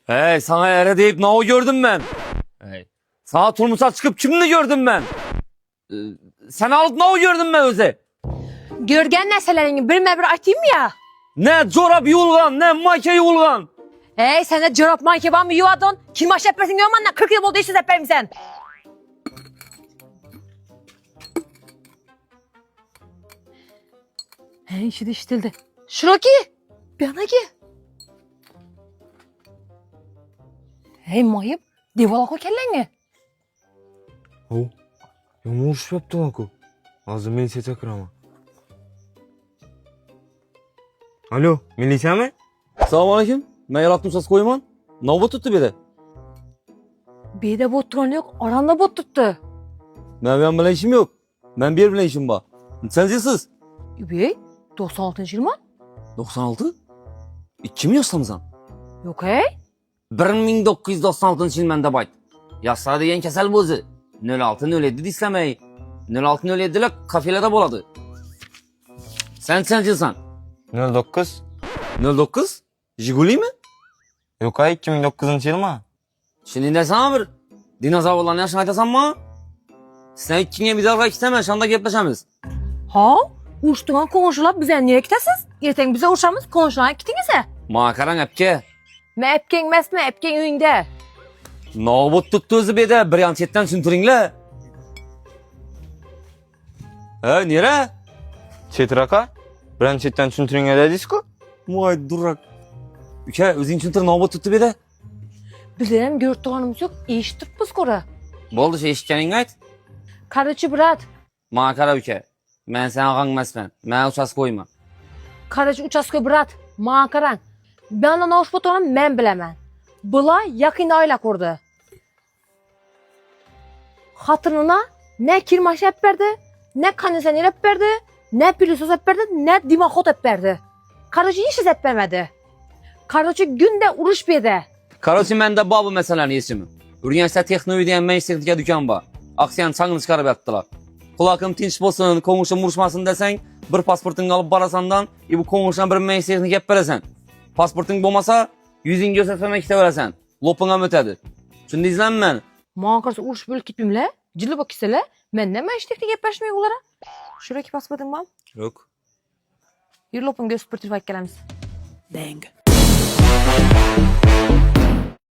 Hey, sana ere deyip ne o gördüm ben? Hey, sana turmusa çıkıp kimini gördüm ben? Sen alıp ne o gördüm ben öze? Görgen neselerini birme bir atayım ya. Ne çorap yulgan, ne make yulgan. Hey sen de cırap mankeban mı yuvadın? Kim aş etmesin görmen ne 40 yıl oldu işsiz etmeyim sen. Hey işi de işitildi. Şuraki. Bir yana ki. Hey mayıp. Devala koy kellenge. O, yomon urushibdi ku. Hozir militsiya chaqiraman. Alo, militsiyami? Assalomu alaykum. Men yaratdım söz koyman. Navbat tuttu bir de. Bede bot turan yok. Aranda bot tuttu. Ben bilen işim yok. Ben bir bilen işim var. Sen zilsiz. Bey 96. yıl mı? 96? Kim yaşlamısan? Yok hey. 1996 yıl mende bayt. Yaşlar deyen kesel bu o'zi. 06-07 dislemey. 06-07 ile kafelerde boladı. Sen zilsan. 09. 09? Jiguli mi? Yo'q, 2009-yil mi? Şimdi ne sana bir dinozavurların yaşını aytasan mı? Sen ikine bir dalga isteme, şanda gepleşemiz. Ha? Uçtuğun konuşular bize niye gitesiz? Erten bize uçamız konuşulan gitinize. Makaran epke. Me epken mesme epken üyünde. Nobut tuttu o'zi beda, bir yan chetdan tushuntiringlar. Nere? Chetraqa? Bilan chetdan tushuntiringlar dedingiz-ku? Voy durak. Uka, o'zing tushuntir, nobut tuttu beda. Bizlerim görtüğünümüz yok, eshitib biz ko'ra. Bo'ldi, shu eshitganingni ayt. Qarachi brat, Makara uka. Men sen og'angmasman. Men uchas qo'yma. qarachi uchastka brat, ma qarang. Bendan oshib o'tirganim men bilaman. Bular yaqin oila qurdi. Xotiniga ne kirmash olib berdi, ne konditsioner olib berdi, ne pilosoz olib berdi, ne dimoxot olib berdi. Qarachi hech olib bermadi. Qarachi gunda urush berdi. Короче, menda bor bu masalalarni yechimi. Urganchda Texnoviy degan men texnika do'kon bor. Aksiyani changini chiqarib yotdilar. Quloqim tinch bo'lsin, ko'nglim urishmasin desang, bir pasportingni olib borasandan, bu ko'ngildan bir men texnika olib berasan. Pasporting bo'lmasa, yuzingga ko'rsatmay ketaverasan. Loping ham o'tadi. Tushundingizmi men? Mağan qarşı uruş bölüp gitmimle. Cili bak kisele. Men ne meştekli gepleşmeyi ulara. Şuraki pasportum var. Yo'q. Yürü lopun göz pırtır vakit gelemiz. Dang.